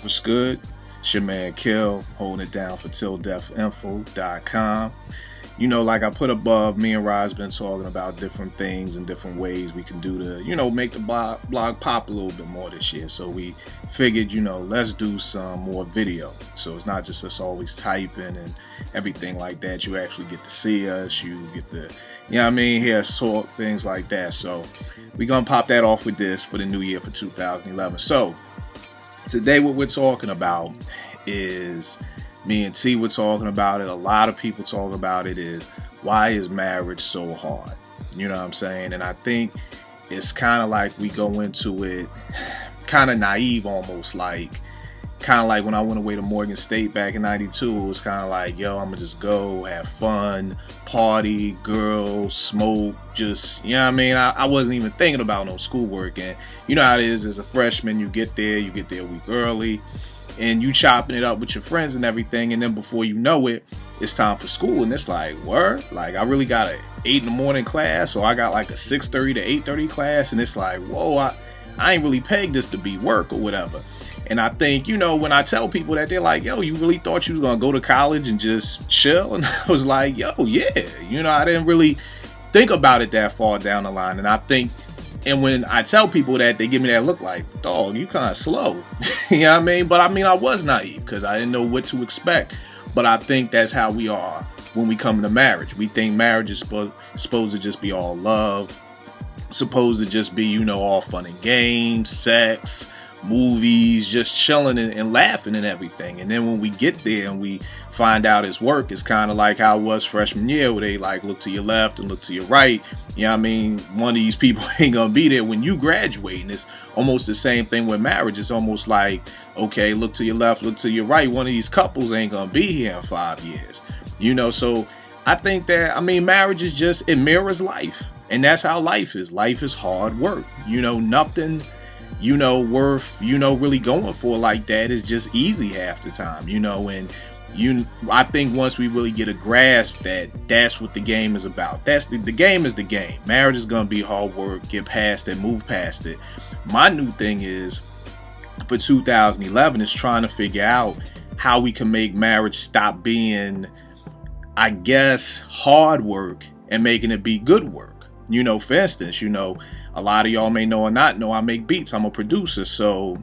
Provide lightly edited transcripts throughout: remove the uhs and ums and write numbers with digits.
What's good? It's your man Kill, holding it down for TillDeathInfo.com. You know, like I put above, me and Rod's been talking about different things and different ways we can do to, make the blog pop a little bit more this year. So we figured, let's do some more video. So it's not just us always typing and everything like that. You actually get to see us. You get to, hear us talk, things like that. So we're going to pop that off with this for the new year for 2011. So today what we're talking about is, me and T were talking about it, a lot of people talk about it, is why is marriage so hard? You know what I'm saying? And I think it's kind of like we go into it kind of naive almost, kind of like when I went away to Morgan State back in 92, it was kind of like, yo, I'm gonna just go have fun, party, girls, smoke, just, I wasn't even thinking about no schoolwork. And you know how it is as a freshman, you get there a week early, and you chopping it up with your friends and everything, and then before you know it, it's time for school, and it's like, word? Like, I really got a 8 in the morning class, or I got like a 6:30 to 8:30 class, and it's like, whoa, I ain't really pegged this to be work or whatever. And I think, when I tell people that, they're like, yo, you really thought you was gonna go to college and just chill? And I was like, yo, yeah, I didn't really think about it that far down the line. And I think, and when I tell people that, they give me that look like, dog, you kind of slow. You know what I mean? But I was naive because I didn't know what to expect. But I think that's how we are when we come into marriage. We think marriage is supposed to just be all love, supposed to just be, all fun and games, sex, movies, just chilling and laughing and everything. And then when we get there and we find out it's work, it's kind of like how it was freshman year, where they like look to your left and look to your right. One of these people ain't gonna be there when you graduate. And it's almost the same thing with marriage. It's almost like, okay, look to your left, look to your right. One of these couples ain't gonna be here in 5 years. So I think that, marriage is just, it mirrors life. And that's how life is. Life is hard work. Nothing worth, really going for like that is just easy half the time, and I think once we really get a grasp that that's what the game is about, that's the game is the game. Marriage is going to be hard work, get past it, move past it. My new thing is for 2011 is trying to figure out how we can make marriage stop being, I guess, hard work and making it be good work. For instance, a lot of y'all may know or not know I make beats. I'm a producer. So,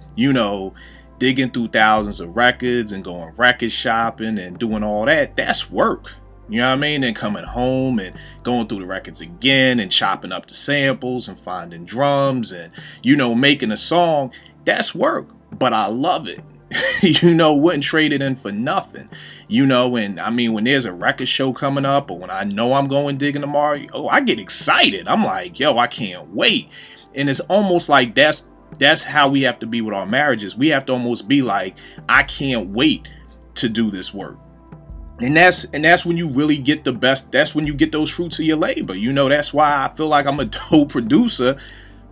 digging through thousands of records and going record shopping and doing all that, that's work. And coming home and going through the records again and chopping up the samples and finding drums and, making a song, that's work. But I love it. Wouldn't trade it in for nothing. And when there's a record show coming up, or when I know I'm going digging tomorrow, I get excited. I'm like, yo, I can't wait. And it's almost like that's how we have to be with our marriages. We have to almost be like, I can't wait to do this work. And that's when you really get the best. That's when you get those fruits of your labor. That's why I feel like I'm a dope producer,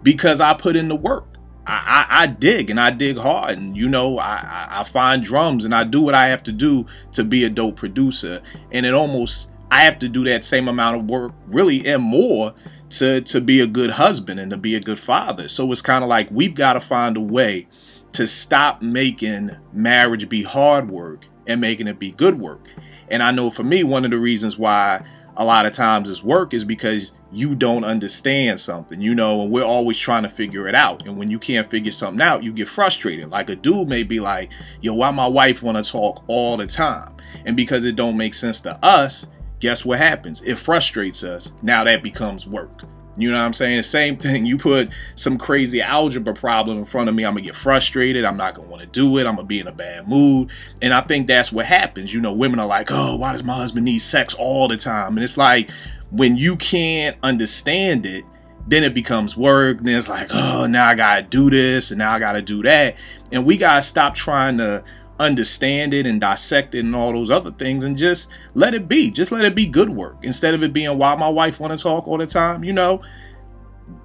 because I put in the work. I dig, and I dig hard, and I find drums, and I do what I have to do to be a dope producer. And I have to do that same amount of work, really, and more, to be a good husband and to be a good father. So it's kind of like we've got to find a way to stop making marriage be hard work and making it be good work. And I know for me, one of the reasons why a lot of times it's work is because you don't understand something, and we're always trying to figure it out. And when you can't figure something out, you get frustrated. Like a dude may be like, yo, why my wife want to talk all the time? And because it don't make sense to us, guess what happens? It frustrates us. Now that becomes work. You know what I'm saying? The same thing. You put some crazy algebra problem in front of me, I'm going to get frustrated. I'm not going to want to do it. I'm going to be in a bad mood. And I think that's what happens. Women are like, oh, why does my husband need sex all the time? And it's like, when you can't understand it, then it becomes work. And it's like, oh, now I got to do this and now I got to do that. And we got to stop trying to understand it and dissect it and all those other things, and just let it be. Just let it be good work, instead of it being why my wife want to talk all the time.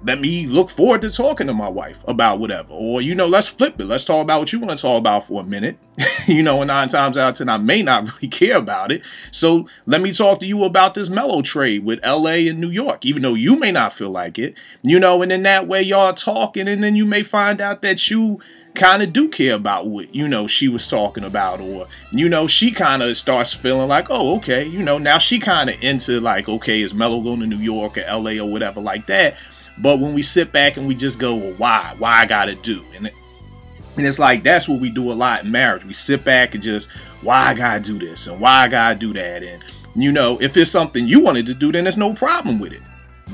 Let me look forward to talking to my wife about whatever. Or, let's flip it. Let's talk about what you want to talk about for a minute. And 9 times out of 10, I may not really care about it. So let me talk to you about this mellow trade with LA and New York, even though you may not feel like it. And in that way, y'all talking, and then you may find out that you kind of do care about what, you know, she was talking about, or, you know, she kind of starts feeling like, oh, okay, you know, now she kind of into like, okay, is Melo going to New York or LA or whatever like that. But when we sit back and we just go, well, why I gotta do, and it's like, that's what we do a lot in marriage. We sit back and just, why I gotta do this and why I gotta do that. And, you know, if it's something you wanted to do, then there's no problem with it.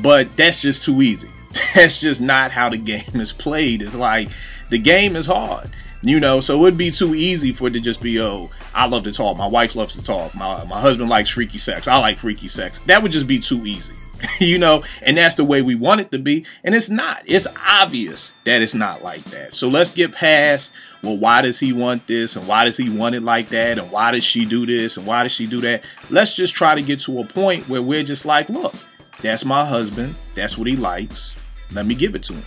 But that's just too easy. That's just not how the game is played. It's like, the game is hard, you know, so it would be too easy for it to just be, oh, I love to talk, my wife loves to talk, my husband likes freaky sex, I like freaky sex. That would just be too easy. You know, and that's the way we want it to be, and it's not. It's obvious that it's not like that. So let's get past, well, why does he want this, and why does he want it like that, and why does she do this, and why does she do that? Let's just try to get to a point where we're just like, look, that's my husband, that's what he likes, let me give it to him.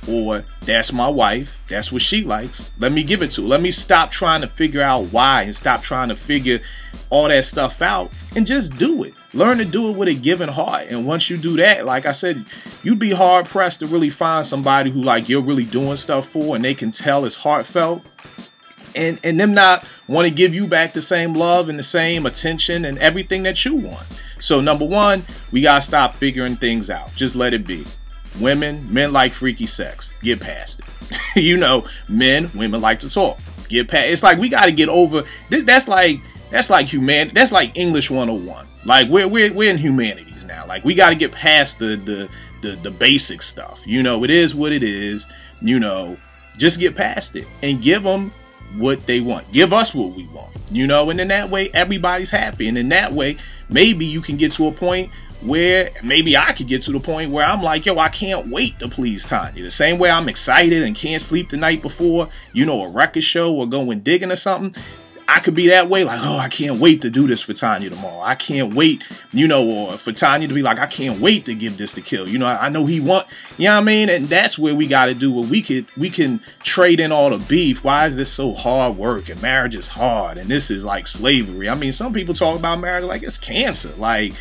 Or that's my wife, that's what she likes, let me give it to her. Let me stop trying to figure out why and stop trying to figure all that stuff out and just do it. Learn to do it with a given heart. And once you do that, like I said, you'd be hard pressed to really find somebody who like you're really doing stuff for and they can tell it's heartfelt. And them not want to give you back the same love and the same attention and everything that you want. So number one, we got to stop figuring things out. Just let it be. Men like freaky sex. Get past it. You know, women like to talk. Get past. It's like we got to get over this. That's like humanity. That's like English 101. Like we're in humanities now. Like we got to get past the basic stuff. You know, it is what it is. You know, just get past it and give them what they want. Give us what we want. You know, and in that way everybody's happy. And in that way, maybe you can get to a point where maybe I could get to the point where I'm like, yo, I can't wait to please Tanya. The same way I'm excited and can't sleep the night before, you know, a record show or going digging or something. I could be that way, like, oh, I can't wait to do this for Tanya tomorrow. I can't wait, you know, or for Tanya to be like, I can't wait to give this to Kill. You know, I know he want, you know what I mean? And that's where we got to do what we can trade in all the beef. Why is this so hard work and marriage is hard and this is like slavery? I mean, some people talk about marriage like it's cancer. Like,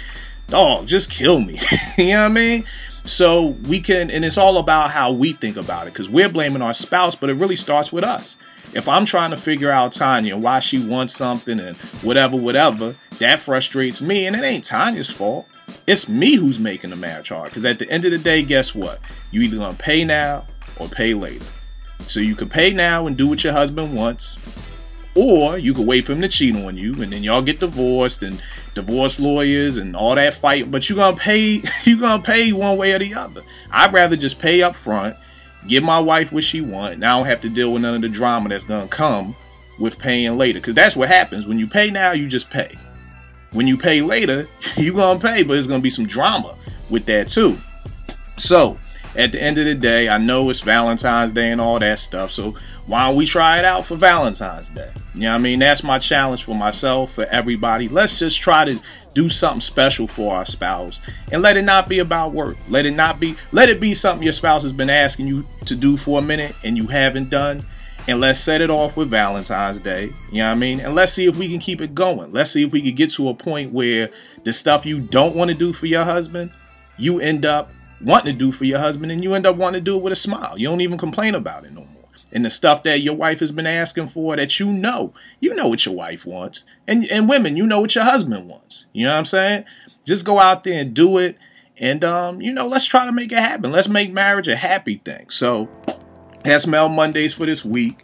dog, just kill me. You know what I mean? So we can, and it's all about how we think about it, because we're blaming our spouse, but it really starts with us. If I'm trying to figure out Tanya and why she wants something and whatever, that frustrates me, and it ain't Tanya's fault. It's me who's making the marriage hard, because at the end of the day, guess what? You either gonna pay now or pay later. So you can pay now and do what your husband wants, or you could wait for him to cheat on you, and then y'all get divorced and divorce lawyers and all that fight. But you're gonna pay one way or the other. I'd rather just pay up front, give my wife what she wants, and I don't have to deal with none of the drama that's gonna come with paying later. Because that's what happens. When you pay now, you just pay. When you pay later, you're gonna pay, but there's gonna be some drama with that too. So at the end of the day, I know it's Valentine's Day and all that stuff, so why don't we try it out for Valentine's Day? You know what I mean? That's my challenge for myself, for everybody. Let's just try to do something special for our spouse and let it not be about work. Let it be something your spouse has been asking you to do for a minute and you haven't done. And let's set it off with Valentine's Day. You know what I mean? And let's see if we can keep it going. Let's see if we can get to a point where the stuff you don't want to do for your husband, you end up wanting to do for your husband, and you end up wanting to do it with a smile. You don't even complain about it no more. And the stuff that your wife has been asking for, that you know what your wife wants. And women, you know what your husband wants. You know what I'm saying? Just go out there and do it. And, you know, let's try to make it happen. Let's make marriage a happy thing. So that's Mel Mondays for this week.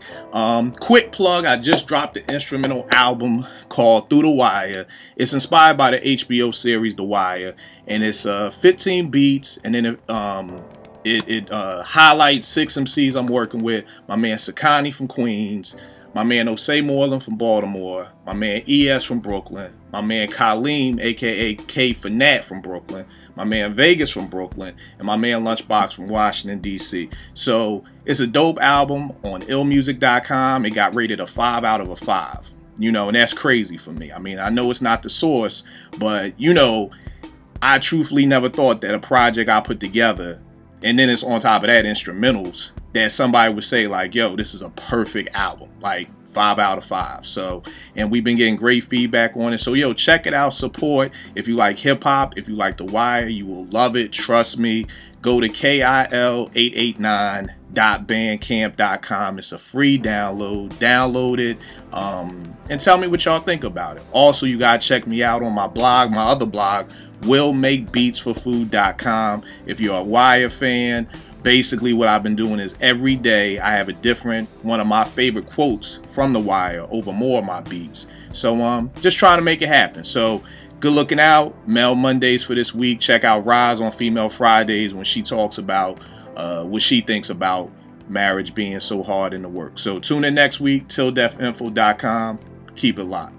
Quick plug, I just dropped an instrumental album called Through the Wire. It's inspired by the HBO series The Wire, and it's 15 beats, and then it highlights 6 MCs I'm working with. My man Sakani from Queens, my man Osei Moreland from Baltimore, my man ES from Brooklyn, my man Kaleem, aka K Fanat from Brooklyn, my man Vegas from Brooklyn, and my man Lunchbox from Washington, D.C. So it's a dope album on illmusic.com. It got rated a 5 out of a 5. You know, and that's crazy for me. I mean, I know it's not the source, but, you know, I truthfully never thought that a project I put together, and then it's on top of that instrumentals, that somebody would say like, yo, this is a perfect album, like 5 out of 5. So, and we've been getting great feedback on it. So, yo, check it out, support. If you like hip hop, if you like The Wire, you will love it. Trust me. Go to KIL889.bandcamp.com. It's a free download. Download it and tell me what y'all think about it. Also, you gotta check me out on my blog, my other blog, willmakebeatsforfood.com. If you're a Wire fan, basically what I've been doing is every day I have a different one of my favorite quotes from The Wire over more of my beats. So just trying to make it happen. So good looking out. Mel Mondays for this week. Check out Roz on Female Fridays when she talks about what she thinks about marriage being so hard in the work. So tune in next week. TillDeathInfo.com. Keep it locked.